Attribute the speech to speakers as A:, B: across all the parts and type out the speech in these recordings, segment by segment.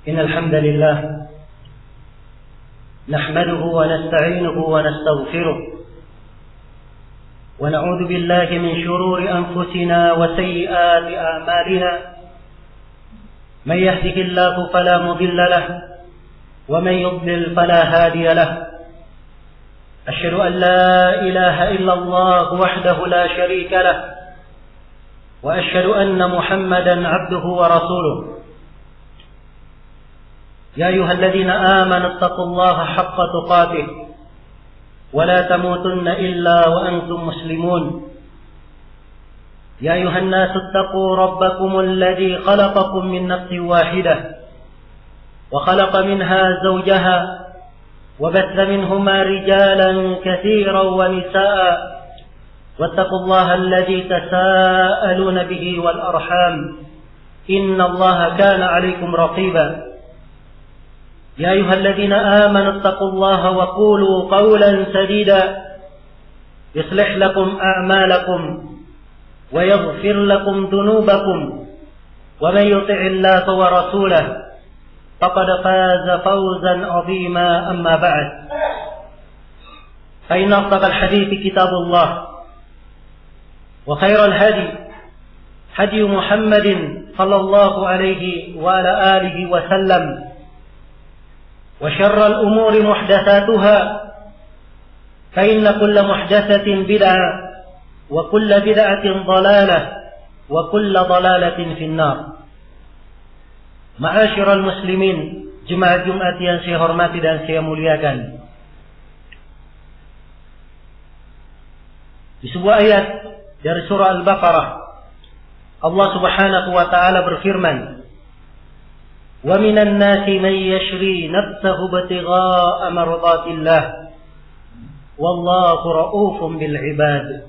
A: إن الحمد لله نحمده ونستعينه ونستغفره ونعوذ بالله من شرور أنفسنا وسيئات أعمالنا من يهده الله فلا مضل له ومن يضلل فلا هادي له أشهد أن لا إله إلا الله وحده لا شريك له وأشهد أن محمدا عبده ورسوله يا أيها الذين آمنوا اتقوا الله حق تقاته ولا تموتن إلا وأنتم مسلمون يا أيها الناس اتقوا ربكم الذي خلقكم من نفس واحدة وخلق منها زوجها وبث منهما رجالا كثيرا ونساء واتقوا الله الذي تساءلون به والأرحام إن الله كان عليكم رقيبا يا أيها الذين آمنوا اتقوا الله وقولوا قولا سديدا يصلح لكم أعمالكم ويغفر لكم ذنوبكم ومن يطع الله ورسوله فقد فاز فوزا عظيما أما بعد فإن أصدق الحديث كتاب الله وخير الهدي هدي محمد صلى الله عليه وعلى آله وسلم وشر الأمور محدثاتها فإن كل محدثة بدعة وكل بدعة ضلالة وكل ضلالة في النار. Ma'asyiral muslimin, jemaah Jumat yang saya hormati dan saya muliakan. Di sebuah ayat dari surah Al-Baqarah, Allah Subhanahu wa taala berfirman, "Wa minan nasi man yashri nafsahu ibtigha'a mardatillah wallahu ra'ufun bil 'ibad."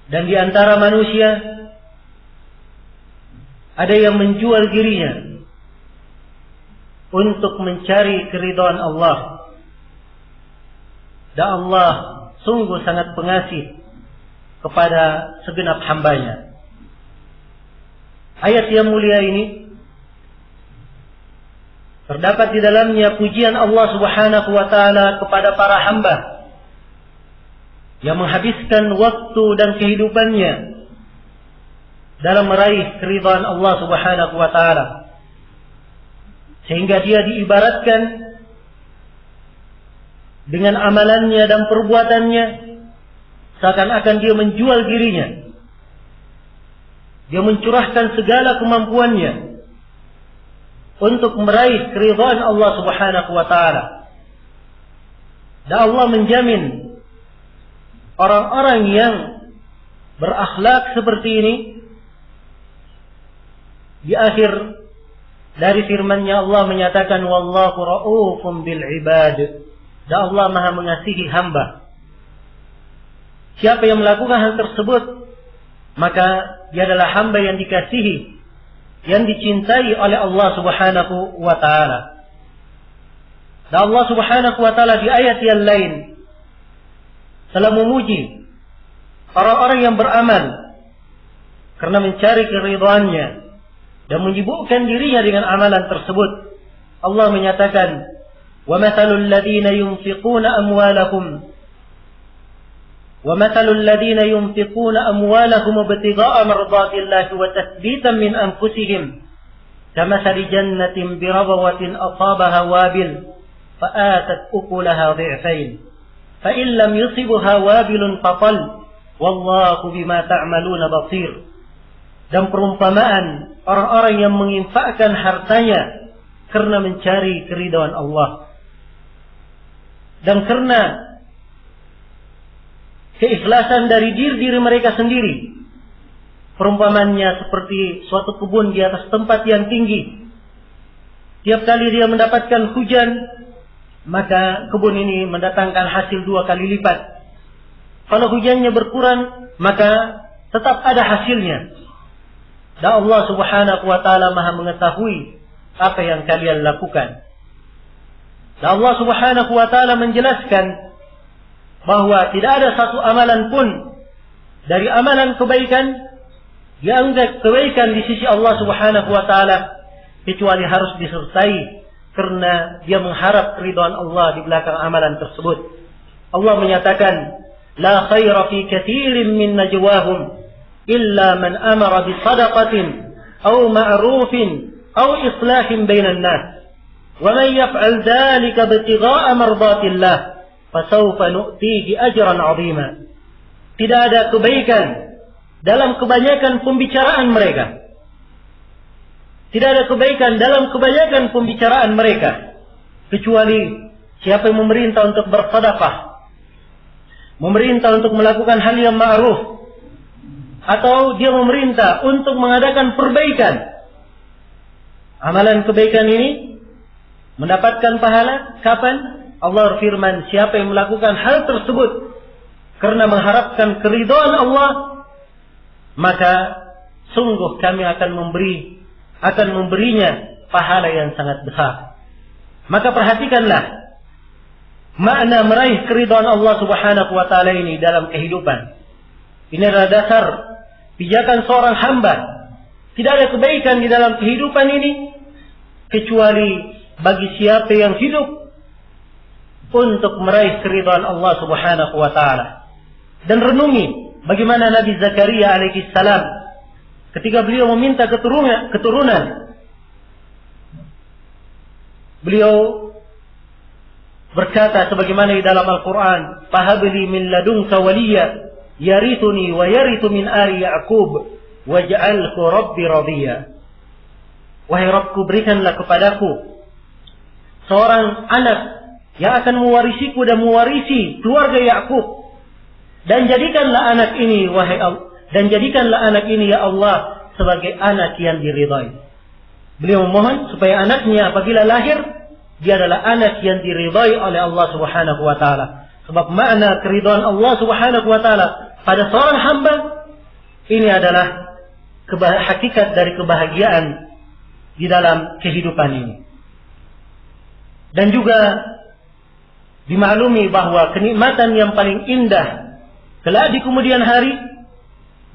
A: Dan di antara manusia ada yang menjual dirinya untuk mencari keridhaan Allah. Dan Allah sungguh sangat pengasih kepada segenap hambanya. Ayat yang mulia ini terdapat di dalamnya pujian Allah Subhanahu wa taala kepada para hamba yang menghabiskan waktu dan kehidupannya dalam meraih keridhaan Allah Subhanahu wa taala, sehingga dia diibaratkan dengan amalannya dan perbuatannya seakan-akan dia menjual dirinya. Dia mencurahkan segala kemampuannya untuk meraih keridhaan Allah Subhanahu wa taala. Dan Allah menjamin orang-orang yang berakhlak seperti ini. Di akhir dari firman-Nya Allah menyatakan wallahu ra'ufun bil 'ibad. Dan Allah Maha mengasihi hamba. Siapa yang melakukan hal tersebut, maka dia adalah hamba yang dikasihi, yang dicintai oleh Allah Subhanahu wa taala. Dan Allah Subhanahu wa taala di ayat yang lain telah memuji orang-orang yang beramal karena mencari keridhaannya dan menyibukkan dirinya dengan amalan tersebut. Allah menyatakan, "Wa mathalul ladzina yunfiquna amwalahum ibtigha'a mardatillahi wa tathbitan min anfusihim kamathali jannatin birabwatin asabaha wabil fa'atat ukulaha dhi'fain fa in lam yusibha wabilun fatal wallahu bima ta'maluna basir." Dan perumpamaan orang-orang yang menginfakkan hartanya karena mencari keridhaan Allah dan karena keikhlasan dari diri mereka sendiri. Perumpamannya seperti suatu kebun di atas tempat yang tinggi. Tiap kali dia mendapatkan hujan, maka kebun ini mendatangkan hasil 2 kali lipat. Kalau hujannya berkurang, maka tetap ada hasilnya. Dan Allah Subhanahu wa taala Maha mengetahui apa yang kalian lakukan. Dan Allah Subhanahu wa taala menjelaskan bahwa tidak ada satu amalan pun dari amalan kebaikan dianggap kebaikan di sisi Allah Subhanahu wa taala kecuali harus disertai karena dia mengharap keridhaan Allah di belakang amalan tersebut. Allah menyatakan, la khaira fi katsirin min najwahum illa man amara bi shadaqatin aw ma'rufin aw islahin bainan nas wa man yaf'al dhalika ibtigha'a mardatillah fasawfa nu'tihi ajran 'azima. Tidak ada kebaikan dalam kebanyakan pembicaraan mereka. Tidak ada kebaikan dalam kebanyakan pembicaraan mereka kecuali siapa yang memerintah untuk bersedekah, memerintah untuk melakukan hal yang ma'ruf, atau dia memerintah untuk mengadakan perbaikan. Amalan kebaikan ini mendapatkan pahala kapan? Allah berfirman, siapa yang melakukan hal tersebut karena mengharapkan keridhaan Allah, maka sungguh kami akan memberinya pahala yang sangat besar. Maka perhatikanlah makna meraih keridhaan Allah Subhanahu wa taala ini dalam kehidupan. Ini adalah dasar pijakan seorang hamba. Tidak ada kebaikan di dalam kehidupan ini kecuali bagi siapa yang hidup untuk meraih keridhaan Allah Subhanahu wa taala. Dan renungi bagaimana Nabi Zakaria alaihi salam ketika beliau meminta keturunan, beliau berkata sebagaimana di dalam Al-Quran, fahabli min ladunka waliya yarithuni wa yarithu min ali Ya'qub waj'alhu rabbi radhiya. Wahai Rabbku, berikanlah kepadaku seorang anak yang akan mewarisiku dan mewarisi keluarga Ya'qub, dan jadikanlah anak ini ya Allah sebagai anak yang diridhai. Beliau memohon supaya anaknya apabila lahir dia adalah anak yang diridhai oleh Allah Subhanahu wa taala. Sebab makna keridhaan Allah Subhanahu wa taala pada seorang hamba ini adalah hakikat dari kebahagiaan di dalam kehidupan ini. Dan juga dimaklumi bahwa kenikmatan yang paling indah kelak di kemudian hari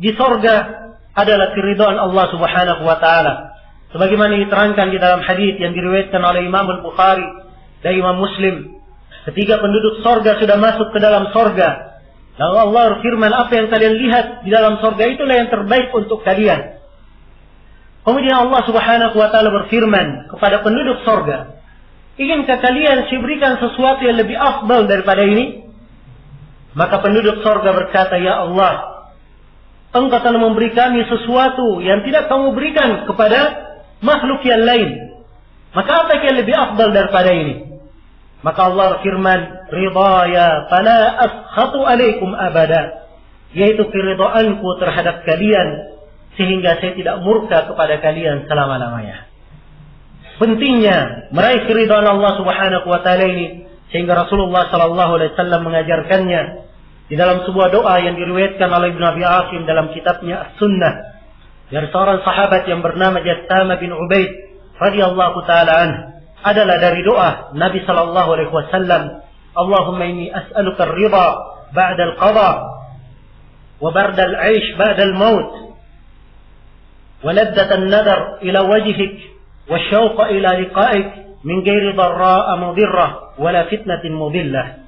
A: di sorga adalah keridhaan Allah Subhanahu wa taala. Sebagaimana diterangkan di dalam hadis yang diriwayatkan oleh Imam Al-Bukhari dan Imam Muslim, ketika penduduk sorga sudah masuk ke dalam sorga, lalu Allah berfirman, apa yang kalian lihat di dalam sorga itulah yang terbaik untuk kalian. Kemudian Allah Subhanahu wa taala berfirman kepada penduduk sorga, inginkah kalian saya berikan sesuatu yang lebih afdal daripada ini? Maka penduduk sorga berkata, ya Allah, Engkau telah memberi kami sesuatu yang tidak kamu berikan kepada makhluk yang lain. Maka apa yang lebih afdal daripada ini? Maka Allah berfirman, ridaya fala askhatu alaikum abada, yaitu keridhaanku terhadap kalian sehingga saya tidak murka kepada kalian selama-lamanya. Pentingnya meraih keridhaan Allah Subhanahu wa taala ini, sehingga Rasulullah sallallahu alaihi wasallam mengajarkannya di dalam sebuah doa yang diriwayatkan oleh Ibnu Abi Asim dalam kitabnya As-Sunnah dari seorang sahabat yang bernama Jassama bin Ubaid radhiyallahu taala anhu. Adalah dari doa Nabi sallallahu alaihi wasallam, Allahumma inni as'aluka ar-ridha ba'da al-qada wa barda al-'aish ba'da al-maut wa laddat an-nadar ila wajhik wa syauqa ila liqa'ik min ghairi dharra'a mudirrah wala fitnatin mudillah.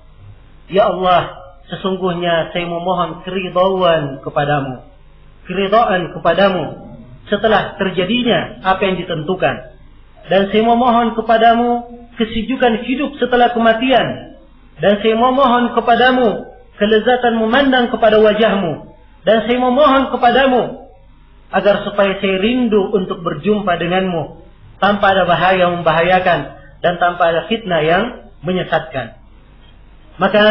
A: Ya Allah, sesungguhnya saya memohon keridhaan kepadamu setelah terjadinya apa yang ditentukan, dan saya memohon kepadamu kesejukan hidup setelah kematian, dan saya memohon kepadamu kelezatan memandang kepada wajahmu, dan saya memohon kepadamu agar supaya saya rindu untuk berjumpa denganmu tanpa ada bahaya yang membahayakan dan tanpa ada fitnah yang menyesatkan. Maka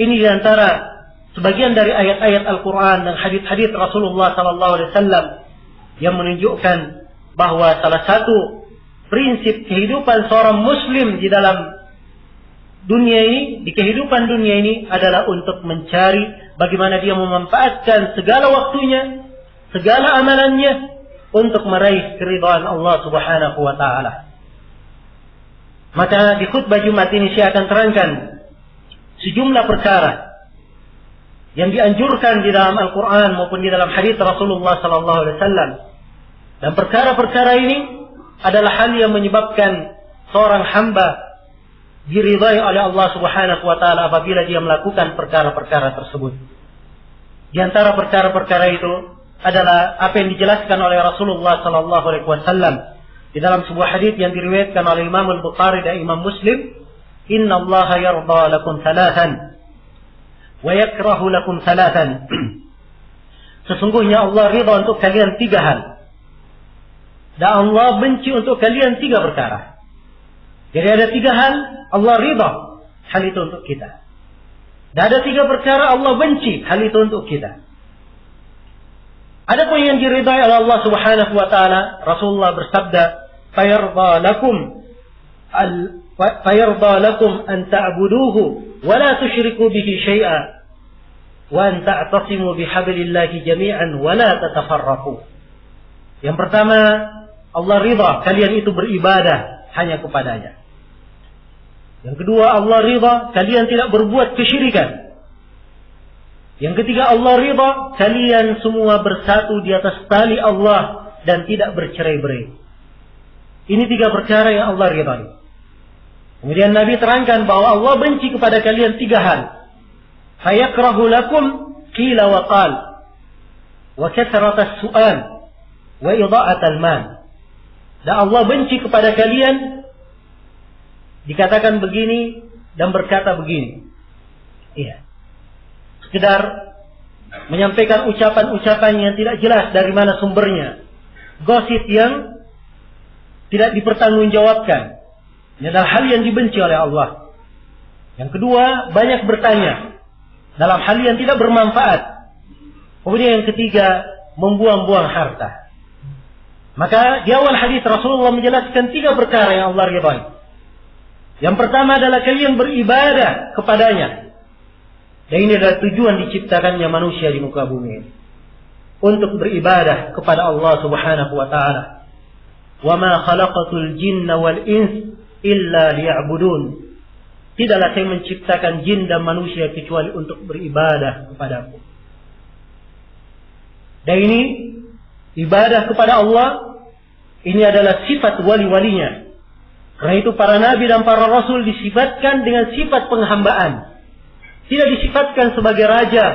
A: ini diantara sebagian dari ayat-ayat Al-Quran dan hadits-hadits Rasulullah SAW yang menunjukkan bahwa salah satu prinsip kehidupan seorang Muslim di dalam dunia ini, di kehidupan dunia ini adalah untuk mencari bagaimana dia memanfaatkan segala waktunya, segala amalannya untuk meraih keridhaan Allah Subhanahu wa taala. Maka di khutbah Jumat ini saya akan terangkan sejumlah perkara yang dianjurkan di dalam Al-Quran maupun di dalam hadits Rasulullah SAW. Dan perkara-perkara ini adalah hal yang menyebabkan seorang hamba diridhai oleh Allah Subhanahu wa taala apabila dia melakukan perkara-perkara tersebut. Di antara perkara-perkara itu adalah apa yang dijelaskan oleh Rasulullah sallallahu alaihi wasallam di dalam sebuah hadis yang diriwayatkan oleh Imam Al-Bukhari dan Imam Muslim, "Inna Allah yarda lakum thalathan wa yakrahu lakum thalathan." Sesungguhnya Allah ridha untuk kalian 3 hal. Dan Allah benci untuk kalian 3 perkara. Jadi ada 3 hal Allah ridha, hal itu untuk kita. Dan ada 3 perkara Allah benci, hal itu untuk kita. Adapun yang diridai oleh Allah Subhanahu wa taala, Rasulullah bersabda, "Fayarda lakum an ta'buduhu wa la tusyriku bihi syai'a wa an ta'tasimu bihablillahi jami'an wa la tatafarraqu." Yang pertama, Allah ridha kalian itu beribadah hanya kepadanya. Yang kedua, Allah ridha kalian tidak berbuat kesyirikan. Yang ketiga, Allah ridha kalian semua bersatu di atas tali Allah dan tidak bercerai-berai. Ini 3 perkara yang Allah ridhai. Kemudian Nabi terangkan bahwa Allah benci kepada kalian 3 hal. Fayakrahu lakum qila wa qal wa kathratas su'al wa idha'atal mal. Dan Allah benci kepada kalian dikatakan begini dan berkata begini. Iya. Sekedar menyampaikan ucapan-ucapan yang tidak jelas dari mana sumbernya. Gosip yang tidak dipertanggungjawabkan. Ini adalah hal yang dibenci oleh Allah. Yang kedua, banyak bertanya dalam hal yang tidak bermanfaat. Kemudian yang ketiga, membuang-buang harta. Maka di awal hadis Rasulullah menjelaskan 3 perkara yang Allah ridhai. Yang pertama adalah kalian beribadah kepadanya. Dan ini adalah tujuan diciptakannya manusia di muka bumi ini. Untuk beribadah kepada Allah Subhanahu wa taala. "Wa ma khalaqatul jinna wal ins illa liya'budun." Tidaklah saya menciptakan jin dan manusia kecuali untuk beribadah kepadaku. Dan ini ibadah kepada Allah, ini adalah sifat wali-walinya. Karena itu para nabi dan para rasul disifatkan dengan sifat penghambaan. Tidak disifatkan sebagai raja,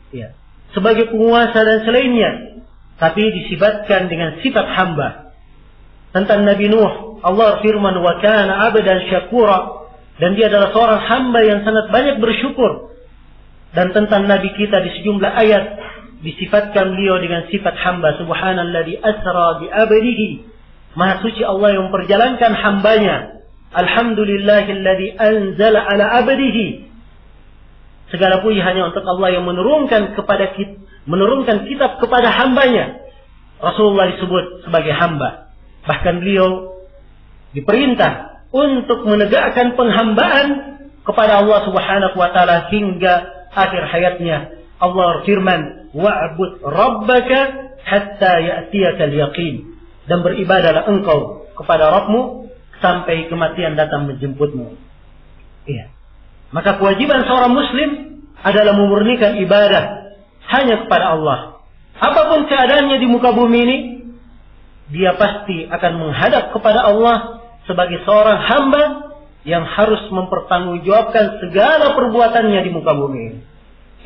A: ya, sebagai penguasa dan selainnya, tapi disifatkan dengan sifat hamba. Tentang Nabi Nuh, Allah firman, "Wa kana 'abdan syakura." Dan dia adalah seorang hamba yang sangat banyak bersyukur. Dan tentang Nabi kita di sejumlah ayat disifatkan beliau dengan sifat hamba. Subhanalladzi asra bi 'abdihi. Maha suci Allah yang memperjalankan hambanya. Alhamdulillahilladzi anzala 'ala 'abdihi. Segala puji hanya untuk Allah yang menurunkan kitab kepada hambanya. Rasulullah disebut sebagai hamba. Bahkan beliau diperintah untuk menegakkan penghambaan kepada Allah Subhanahu wa taala hingga akhir hayatnya. Allah firman, "Wa'bud rabbaka hatta ya'tiyakal yaqin." Dan beribadahlah engkau kepada Rabbmu sampai kematian datang menjemputmu. Iya. Maka kewajiban seorang muslim adalah memurnikan ibadah hanya kepada Allah. Apapun keadaannya di muka bumi ini, dia pasti akan menghadap kepada Allah sebagai seorang hamba yang harus mempertanggungjawabkan segala perbuatannya di muka bumi ini.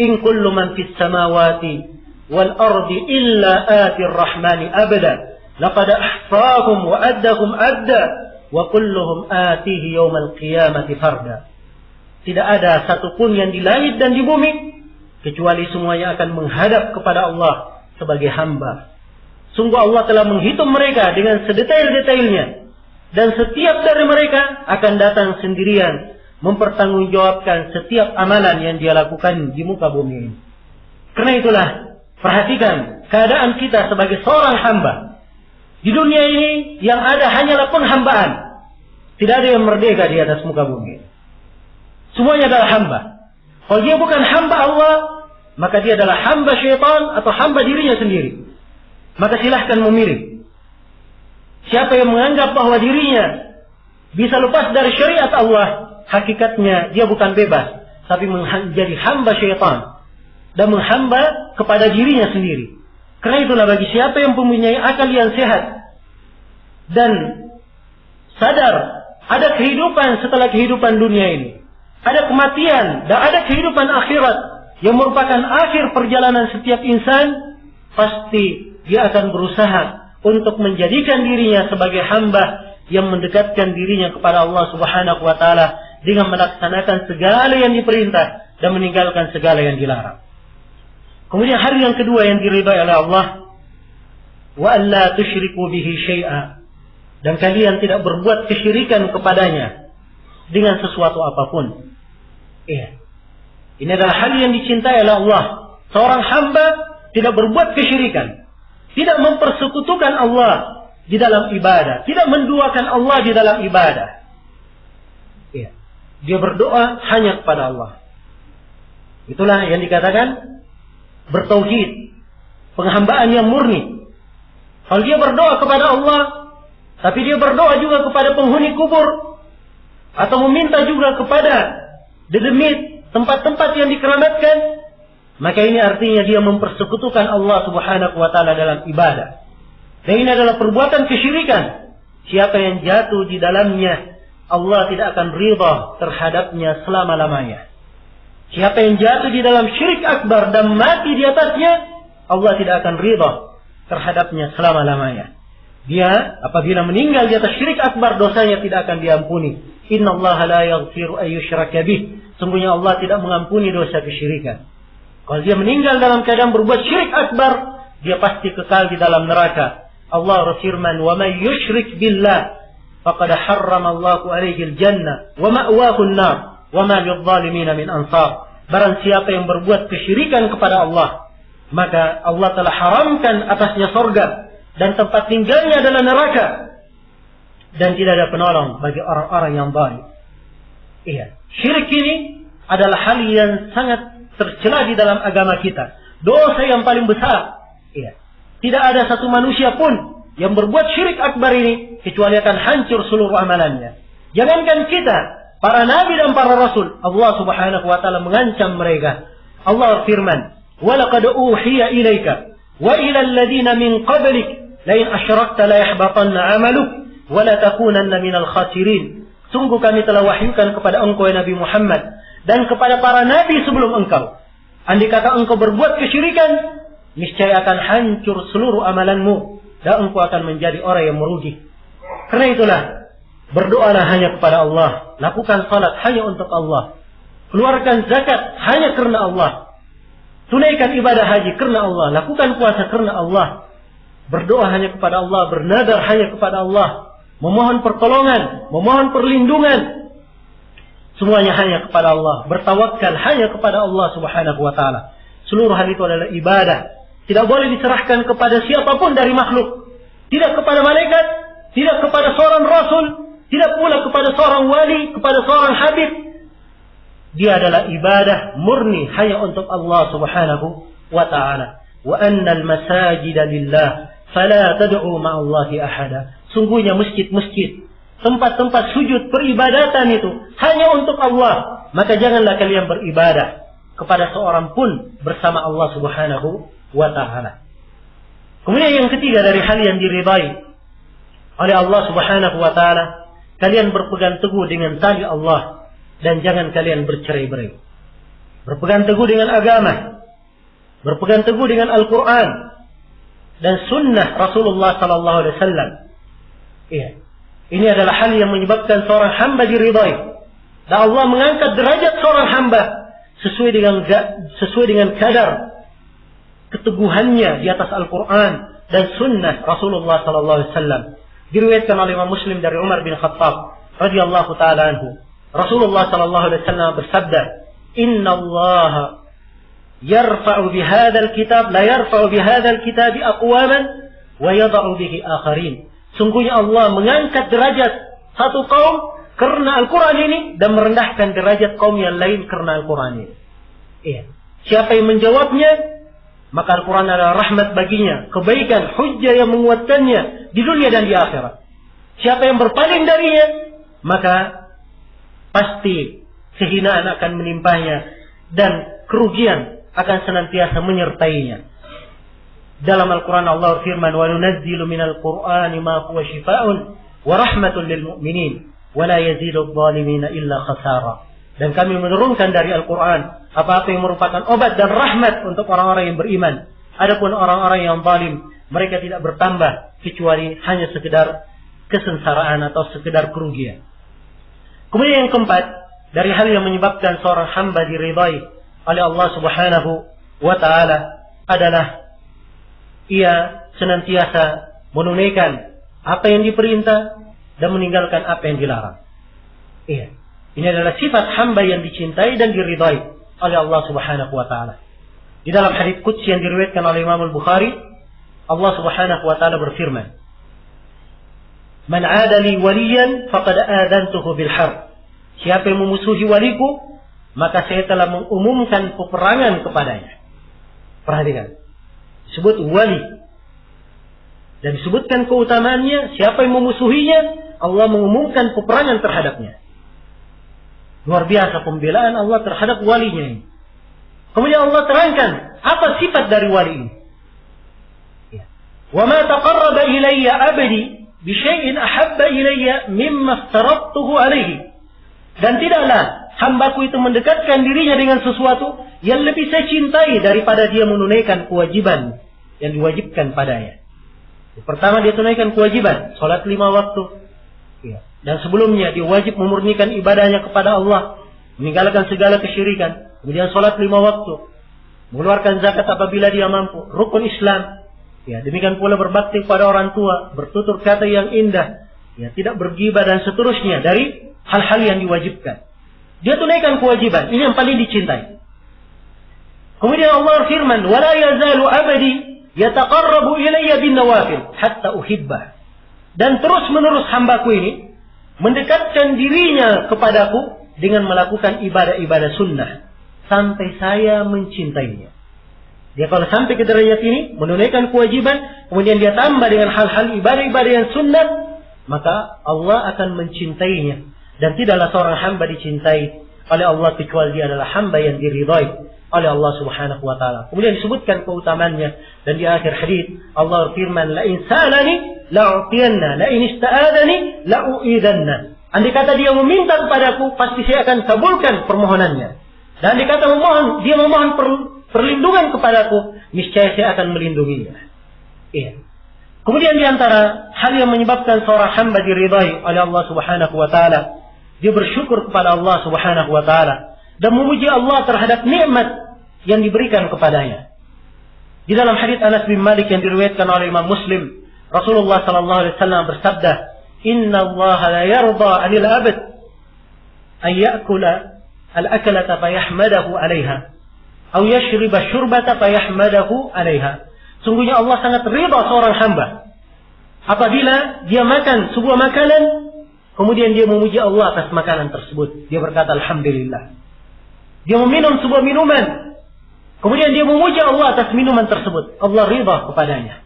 A: In kullu man fis samawati wal ardi illa atir rahmani abada. Laqad ahsahum wa addahum adda wa kulluhum atihi yawmal qiyamati farda. Tidak ada satupun yang di langit dan di bumi kecuali semuanya akan menghadap kepada Allah sebagai hamba. Sungguh Allah telah menghitung mereka dengan sedetail-detailnya, dan setiap dari mereka akan datang sendirian mempertanggungjawabkan setiap amalan yang dia lakukan di muka bumi ini. Karena itulah, perhatikan keadaan kita sebagai seorang hamba. Di dunia ini yang ada hanyalah penghambaan. Tidak ada yang merdeka di atas muka bumi. Semuanya adalah hamba. Kalau dia bukan hamba Allah, maka dia adalah hamba syaitan atau hamba dirinya sendiri. Maka silahkan memilih. Siapa yang menganggap bahwa dirinya bisa lepas dari syariat Allah, hakikatnya dia bukan bebas, tapi menjadi hamba syaitan. dan menghamba kepada dirinya sendiri. Karena itulah bagi siapa yang mempunyai akal yang sehat dan sadar ada kehidupan setelah kehidupan dunia ini, ada kematian dan ada kehidupan akhirat yang merupakan akhir perjalanan setiap insan, pasti dia akan berusaha untuk menjadikan dirinya sebagai hamba yang mendekatkan dirinya kepada Allah Subhanahu wa taala dengan melaksanakan segala yang diperintah dan meninggalkan segala yang dilarang. Kemudian hal yang kedua yang diridai oleh Allah, wa alla tusyriku bihi syai'a, dan kalian tidak berbuat kesyirikan kepadanya dengan sesuatu apapun. Ini adalah hal yang dicintai oleh Allah. Seorang hamba tidak berbuat kesyirikan, tidak mempersekutukan Allah di dalam ibadah, tidak menduakan Allah di dalam ibadah. Dia berdoa hanya kepada Allah. Itulah yang dikatakan bertauhid, penghambaan yang murni. Kalau dia berdoa kepada Allah, tapi dia berdoa juga kepada penghuni kubur, atau meminta juga kepada dedemit, tempat-tempat yang dikeramatkan, maka ini artinya dia mempersekutukan Allah Subhanahu wa taala dalam ibadah. Dan ini adalah perbuatan kesyirikan. Siapa yang jatuh di dalamnya, Allah tidak akan ridha terhadapnya selama-lamanya. Siapa yang jatuh di dalam syirik akbar dan mati di atasnya, Allah tidak akan ridha terhadapnya selama-lamanya. Dia apabila meninggal di atas syirik akbar, dosanya tidak akan diampuni. Innallaha la yaghfiru an yushraka bih. Sungguhnya Allah tidak mengampuni dosa kesyirikan. Kalau dia meninggal dalam keadaan berbuat syirik akbar, dia pasti kekal di dalam neraka. Allah berfirman, "Wa may yusyrik billah faqad harrama Allahu 'alaihi al-jannah wa ma'wahu an-nar wa ma lidh-dhalimin min ansar." Barang siapa yang berbuat kesyirikan kepada Allah, maka Allah telah haramkan atasnya surga dan tempat tinggalnya adalah neraka, dan tidak ada penolong bagi orang-orang yang zalim. Syirik ini adalah hal yang sangat tercela di dalam agama kita. Dosa yang paling besar. Tidak ada satu manusia pun yang berbuat syirik akbar ini kecuali akan hancur seluruh amalannya. Jangankan kita, para nabi dan para rasul, Allah Subhanahu wa taala mengancam mereka. Allah firman, "Wa laqad uhiya ilaika wa ila alladziina min qablik la in asyrakta la yahbatanna 'amaluk wa la takunanna minal khasirin." Sungguh kami telah wahyukan kepada engkau ya Nabi Muhammad dan kepada para nabi sebelum engkau. Andai kata engkau berbuat kesyirikan, niscaya akan hancur seluruh amalanmu dan engkau akan menjadi orang yang merugi. Karena itulah, berdoalah hanya kepada Allah, lakukan salat hanya untuk Allah, keluarkan zakat hanya karena Allah, tunaikan ibadah haji karena Allah, lakukan puasa karena Allah, berdoa hanya kepada Allah, bernadar hanya kepada Allah, memohon pertolongan, memohon perlindungan, semuanya hanya kepada Allah, bertawakal hanya kepada Allah Subhanahu wa taala. Seluruh hal itu adalah ibadah. Tidak boleh diserahkan kepada siapapun dari makhluk. Tidak kepada malaikat, tidak kepada seorang rasul, tidak pula kepada seorang wali, kepada seorang habib. Dia adalah ibadah murni hanya untuk Allah Subhanahu wa ta'ala. Wa annal masajida lillah fala tad'u ma'allahi ahada. Sungguhnya masjid-masjid, tempat-tempat sujud peribadatan itu hanya untuk Allah. Maka janganlah kalian beribadah kepada seorang pun bersama Allah Subhanahu wa ta'ala. Kemudian yang ketiga dari hal yang diridai oleh Allah Subhanahu wa ta'ala, kalian berpegang teguh dengan tali Allah dan jangan kalian bercerai-berai. Berpegang teguh dengan agama, berpegang teguh dengan Al-Quran dan sunnah Rasulullah sallallahu alaihi wasallam. Ini adalah hal yang menyebabkan seorang hamba diridai, dan Allah mengangkat derajat seorang hamba sesuai dengan kadar keteguhannya di atas Al-Quran dan sunnah Rasulullah sallallahu alaihi wasallam. Diriwayatkan oleh Imam Muslim dari Umar bin Khattab radhiyallahu taala anhu, Rasulullah sallallahu alaihi wasallam bersabda, "Inna Allah yarfa'u bihadzal kitab la yarfa'u bihadzal kitab aqwaman wa yad'u bihi akharin." Sungguhnya Allah mengangkat derajat satu kaum karena Al-Quran ini dan merendahkan derajat kaum yang lain karena Al-Quran ini. Siapa yang menjawabnya, maka Al-Quran adalah rahmat baginya, kebaikan, hujjah yang menguatkannya di dunia dan di akhirat. Siapa yang berpaling darinya, maka pasti kehinaan akan menimpanya dan kerugian akan senantiasa menyertainya. Dalam Al-Quran Allah firman, wa nunazzilu minal Qur'ani ma huwa shifaa'un wa rahmatun lil mu'minin wa la yazidu adh-dhalimina illa khasara. Dan kami menurunkan dari Al-Quran apa-apa yang merupakan obat dan rahmat untuk orang-orang yang beriman. Adapun orang-orang yang zalim, mereka tidak bertambah kecuali hanya sekedar kesengsaraan atau sekedar kerugian. Kemudian yang keempat, dari hal yang menyebabkan seorang hamba diridai oleh Allah Subhanahu wa taala adalah ia senantiasa menunaikan apa yang diperintah dan meninggalkan apa yang dilarang. Iya. Ini adalah sifat hamba yang dicintai dan diridai oleh Allah Subhanahu wa taala. Di dalam hadits qudsi yang diriwayatkan oleh Imam Al-Bukhari, Allah Subhanahu wa taala berfirman, "Man 'ada li waliyan faqad adantuhu bil harb." Siapa yang memusuhi waliku, maka saya telah mengumumkan peperangan kepadanya. Perhatikan. Disebut wali. Dan disebutkan keutamaannya, siapa yang memusuhinya, Allah mengumumkan peperangan terhadapnya. Luar biasa pembelaan Allah terhadap walinya ini. Kemudian Allah terangkan apa sifat dari wali ini. Wa ma taqarraba ilayya 'abdi bi syai'in ahabba ilayya mimma aftaradtuhu alayhi. Dan tidaklah hambaku itu mendekatkan dirinya dengan sesuatu yang lebih saya cintai daripada dia menunaikan kewajiban yang diwajibkan padanya. Pertama, dia tunaikan kewajiban, salat 5 waktu. Dan sebelumnya dia wajib memurnikan ibadahnya kepada Allah, meninggalkan segala kesyirikan. Kemudian salat 5 waktu, mengeluarkan zakat apabila dia mampu, rukun Islam. Demikian pula berbakti kepada orang tua, bertutur kata yang indah, tidak bergibah dan seterusnya dari hal-hal yang diwajibkan. Dia tunaikan kewajiban, ini yang paling dicintai. Kemudian Allah firman, "Wala yazalu 'abdi yataqarrabu ilayya bin nawafil hatta uhibbah." Dan terus-menerus hambaku ini mendekatkan dirinya kepadaku dengan melakukan ibadah-ibadah sunnah sampai saya mencintainya. Dia kalau sampai ke derajat ini, menunaikan kewajiban, kemudian dia tambah dengan hal-hal ibadah-ibadah yang sunnah, maka Allah akan mencintainya. Dan tidaklah seorang hamba dicintai oleh Allah kecuali dia adalah hamba yang diridai oleh Allah Subhanahu wa taala. Kemudian disebutkan keutamaannya, dan di akhir hadis Allah firman, "La in sa'alani la'utiyanna, la in ista'adani la'u'idanna." Andai kata dia meminta kepadaku, pasti saya akan kabulkan permohonannya. Dan andai kata dia memohon perlindungan kepadaku, niscaya saya akan melindunginya. Iya. Kemudian di antara hal yang menyebabkan seorang hamba diridai oleh Allah Subhanahu wa taala, dia bersyukur kepada Allah Subhanahu wa taala dan memuji Allah terhadap nikmat yang diberikan kepadanya. Di dalam hadits Anas bin Malik yang diriwayatkan oleh Imam Muslim, Rasulullah sallallahu alaihi wasallam bersabda, "Inna Allah la yarda 'anil 'abd ay ya'kula al-aklata fayahmadahu 'alayha aw yashriba syurbata fayahmadahu 'alayha." Sungguhnya Allah sangat ridha seorang hamba apabila dia makan sebuah makanan, kemudian dia memuji Allah atas makanan tersebut. Dia berkata alhamdulillah. Dia meminum sebuah minuman, kemudian dia memuji Allah atas minuman tersebut. Allah ridha kepadanya.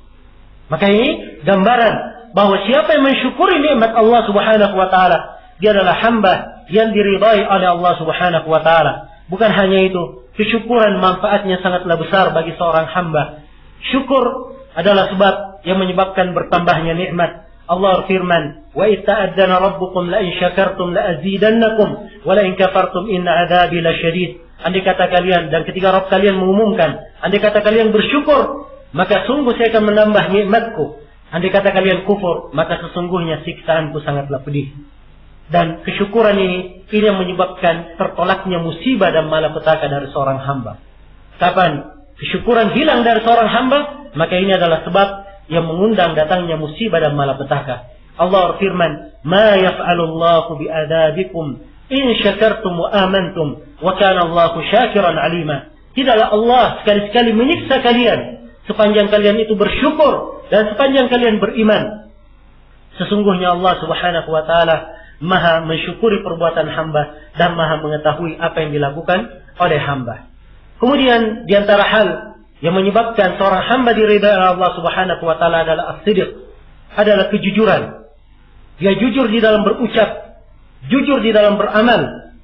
A: Maka ini gambaran bahwa siapa yang mensyukuri nikmat Allah Subhanahu wa taala, dia adalah hamba yang diridai oleh Allah Subhanahu wa taala. Bukan hanya itu, kesyukuran manfaatnya sangatlah besar bagi seorang hamba. Syukur adalah sebab yang menyebabkan bertambahnya nikmat. Allah firman, "Wa itta'adzana rabbukum la in syakartum la azidannakum wa la in kafartum inna 'adzabi lasyadid." Andai kata kalian, dan ketika Rabb kalian mengumumkan, andai kata kalian bersyukur, maka sungguh saya akan menambah nikmatku. Andai kata kalian kufur, maka sesungguhnya siksaanku sangatlah pedih. Dan kesyukuran ini yang menyebabkan tertolaknya musibah dan malapetaka dari seorang hamba. Kapan kesyukuran hilang dari seorang hamba, maka ini adalah sebab yang mengundang datangnya musibah dan malapetaka. Allah firman, "Ma yaf'alullahu bi'adabikum in syakartum wa amantum wa kana Allahu syakiran 'alima." Tidaklah Allah sekali-sekali menyiksa kalian sepanjang kalian itu bersyukur dan sepanjang kalian beriman. Sesungguhnya Allah Subhanahu wa taala Maha mensyukuri perbuatan hamba dan Maha mengetahui apa yang dilakukan oleh hamba. Kemudian di antara hal yang menyebabkan seorang hamba diridai oleh Allah Subhanahu wa taala adalah as-sidq, adalah kejujuran. Dia jujur di dalam berucap, jujur di dalam beramal.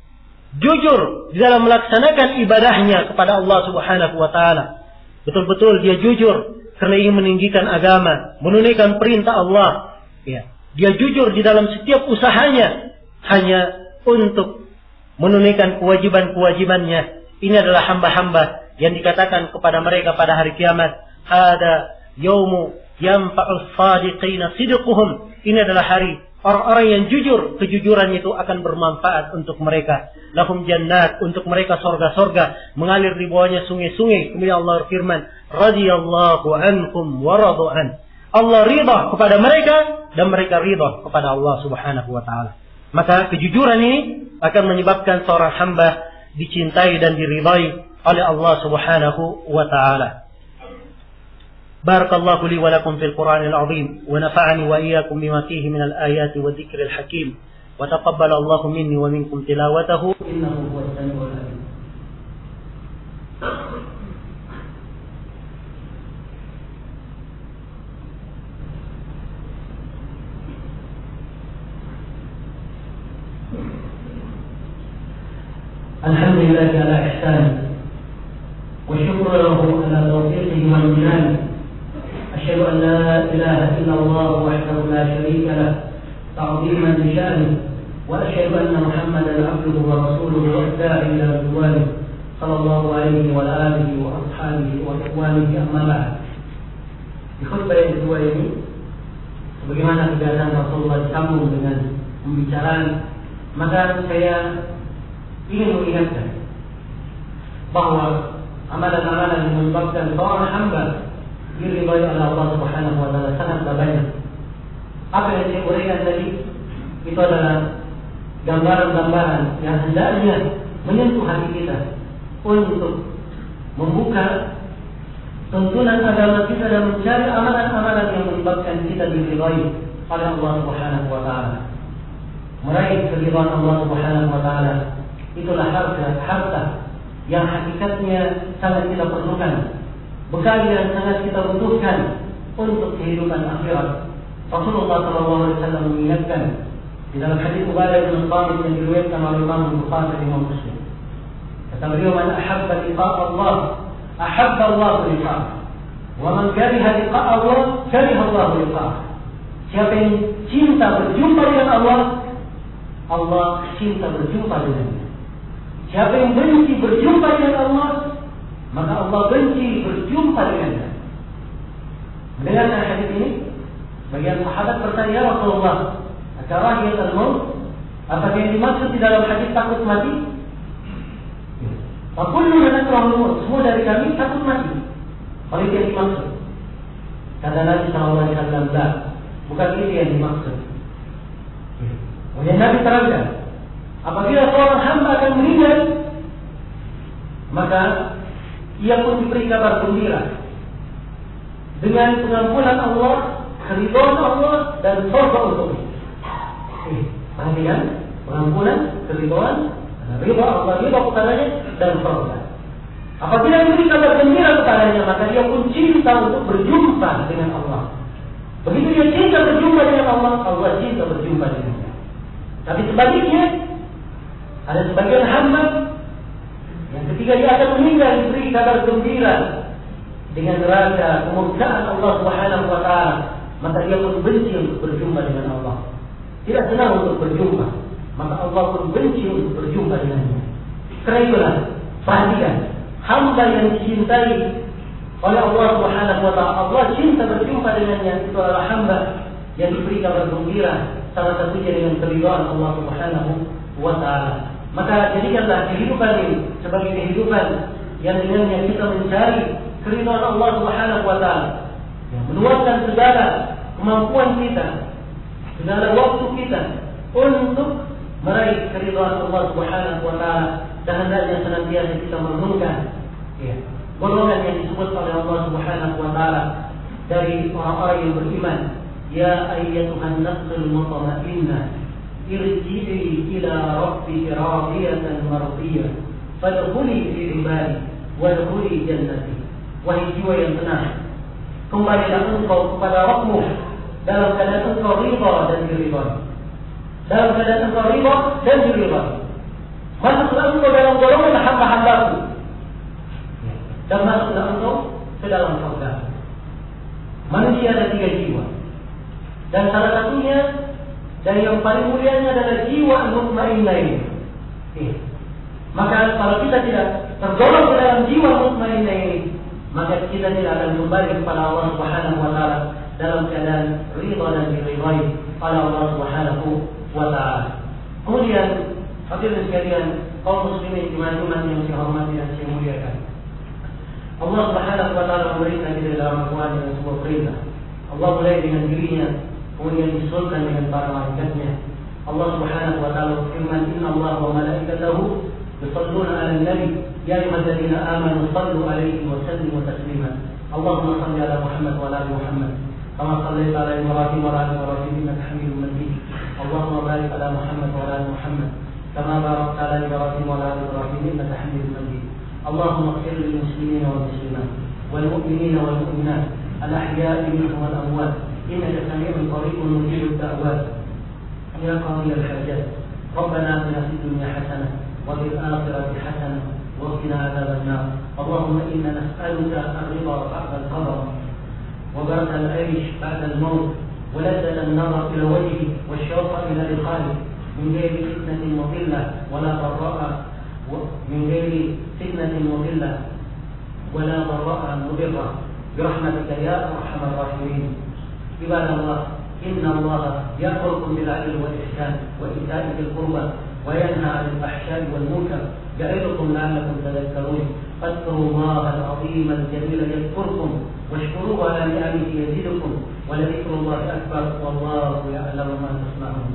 A: jujur di dalam melaksanakan ibadahnya kepada Allah Subhanahu wa taala. Betul-betul dia jujur karena ingin meninggikan agama, menunaikan perintah Allah. Ya. Dia jujur di dalam setiap usahanya hanya untuk menunaikan kewajiban-kewajibannya. Ini adalah hamba-hamba yang dikatakan kepada mereka pada hari kiamat, hada yaumu yanfa'us shadiqina sidquhum. Ini adalah hari orang-orang yang jujur, kejujuran itu akan bermanfaat untuk mereka. Lahum jannat, untuk mereka sorga-sorga, mengalir di bawahnya sungai-sungai. Kemudian Allah berfirman, radhiyallahu anhum wa radu an. Allah ridha kepada mereka dan mereka ridha kepada Allah Subhanahu wa taala. Maka kejujuran ini akan menyebabkan seorang hamba dicintai dan diridai oleh Allah Subhanahu wa taala. بارك الله لي ولكم في القرآن العظيم ونفعني وإياكم بما فيه من الآيات والذكر الحكيم وتقبل الله مني ومنكم تلاوته إنه هو السميع العليم. الحمد لله على إحسانه والشكر له على توفيقه وامتنانه. أشهد أن لا إله إلا الله وحده لا شريك له تعظيما لشأنه وأشهد أن محمدا عبده ورسوله والداعي إلى رضوانه صلى الله عليه وعلى آله وأصحابه وإخوانه أما بعد. Di khutbah yang kedua ini, sebagaimana kebiasaan Rasulullah disambung dengan pembicaraan, maka saya ingin mengingatkan bahwa amalan-amalan yang menyebabkan seorang hamba diridhai oleh Allah Subhanahu wa taala sangatlah banyak. Apa yang saya uraikan tadi itu adalah gambaran-gambaran yang hendaknya menyentuh hati kita untuk membuka tuntunan agama kita dan mencari amalan-amalan yang menyebabkan kita diridhai oleh Allah Subhanahu wa taala. Meraih keridhaan Allah Subhanahu wa taala itulah harta yang hakikatnya sangat kita perlukan, bekal yang sangat kita butuhkan untuk kehidupan akhirat. Rasulullah SAW mengingatkan di dalam hadis Ubadah bin Samit yang diriwayatkan oleh Imam Bukhari dan Imam Muslim. Kata beliau, "Man ahabba liqa' Allah, ahabba Allah liqa'ah. Wa man kariha liqa' Allah, kariha Allah liqa'ah." Siapa yang cinta berjumpa dengan Allah, Allah cinta berjumpa dengannya. Siapa yang benci berjumpa dengan Allah, maka Allah benci berjumpa dengannya. Mendengarkan hadis ini, bagian sahabat bertanya, "Ya Rasulullah, karahiyatul maut, apakah yang dimaksud di dalam hadis takut mati?" Fakullu nakrahul maut, semua dari kami takut mati. Kalau itu yang dimaksud, kata Nabi SAW, bukan itu yang dimaksud. Kemudian Nabi terangkan, apabila seorang hamba akan meninggal, maka ia pun diberi kabar gembira dengan pengampunan Allah, keridhaan Allah dan surga untuknya. Perhatikan, pengampunan, keridhaan, ridha Allah, ridha kepadanya dan surga. Apabila diberi kabar gembira kepadanya, maka dia pun cinta untuk berjumpa dengan Allah. Begitu dia cinta berjumpa dengan Allah, Allah cinta berjumpa dengannya. Tapi sebaliknya, ada sebagian hamba yang ketika dia akan meninggal diberi kabar gembira dengan neraka, kemurkaan Allah Subhanahu wa taala, maka dia pun benci untuk berjumpa dengan Allah. Tidak senang untuk berjumpa, maka Allah pun benci untuk berjumpa dengannya. Karena itulah, perhatikan, hamba yang dicintai oleh Allah Subhanahu wa taala, Allah cinta berjumpa dengannya, itu adalah hamba yang diberi kabar gembira, salah satunya dengan keridhaan Allah Subhanahu wa taala. Maka jadikanlah kehidupan ini sebagai kehidupan yang dengannya kita mencari keridhaan Allah Subhanahu wa taala, yang meluangkan segala kemampuan kita, segala waktu kita untuk meraih keridhaan Allah Subhanahu wa taala, dan hendaknya senantiasa kita merenungkan golongan yang disebut oleh Allah Subhanahu wa taala dari orang-orang yang beriman, ya ayyatuhan nafsul mutmainnah irji'i ila rabbiki radiyatan mardiyah fadkhuli fi ibadi wadkhuli jannati. Wahai jiwa yang tenang, kembalilah engkau kepada Rabbmu dalam keadaan engkau ridha dan diridhai. Dalam keadaan engkau ridha dan diridhai. Masuklah engkau dalam golongan hamba-hambaku, dan masuklah engkau ke dalam surga. Manusia ada 3 jiwa, dan salah satunya dari yang paling mulianya adalah jiwa mutmainnah ini. Maka kalau kita tidak tergolong ke dalam jiwa mutmainnah ini, maka kita tidak akan kembali kepada Allah Subhanahu wa taala dalam keadaan ridha dan diridhai oleh Allah Subhanahu wa taala. Kemudian hadirin sekalian, kaum muslimin jemaah yang saya hormati dan saya muliakan, Allah Subhanahu wa taala memberikan kita dalam Al-Qur'an dengan sebuah perintah. Allah mulai dengan dirinya, kemudian disusulkan dengan para malaikatnya. Allah Subhanahu wa taala berfirman, "Inna Allah wa malaikatahu yusalluna 'alan nabi, ya ayyuhalladzina amanu sallu 'alaihi wa sallimu taslima." Allahumma shalli 'ala Muhammad wa 'ala ali Muhammad, kama shallaita 'ala Ibrahim wa 'ala ali Ibrahim innaka Hamidum Majid. Allahumma barik 'ala Muhammad wa 'ala ali Muhammad, kama barakta 'ala Ibrahim wa 'ala ali Ibrahim innaka Hamidum Majid. اللهم اغفر للمسلمين والمسلمات والمؤمنين والمؤمنات الأحياء منهم والأموات إنك سميع قريب مجيب الدعوات يا قاضي الحاجات. ربنا آتنا في الدنيا حسنة وفي الآخرة حسنة وقنا عذاب النار. اللهم إنا نسألك الرضا بعد القدر وبرد العيش بعد الموت ولذة النظر إلى وجهه والشوق إلى لقائه من غير فتنة مضلة ولا ضراء، من غير فتنة مضلة ولا ضراء مضرة، برحمتك يا أرحم الراحمين. عباد الله، إن الله يأمركم بالعدل والإحسان وإيتاء ذي القربى وينهى عن الفحشاء والمنكر يعظكم لعلكم تذكرون. فاذكروا الله العظيم الجليل يذكركم واشكروه على نعمه يزدكم ولذكر الله أكبر والله يعلم ما تصنعون.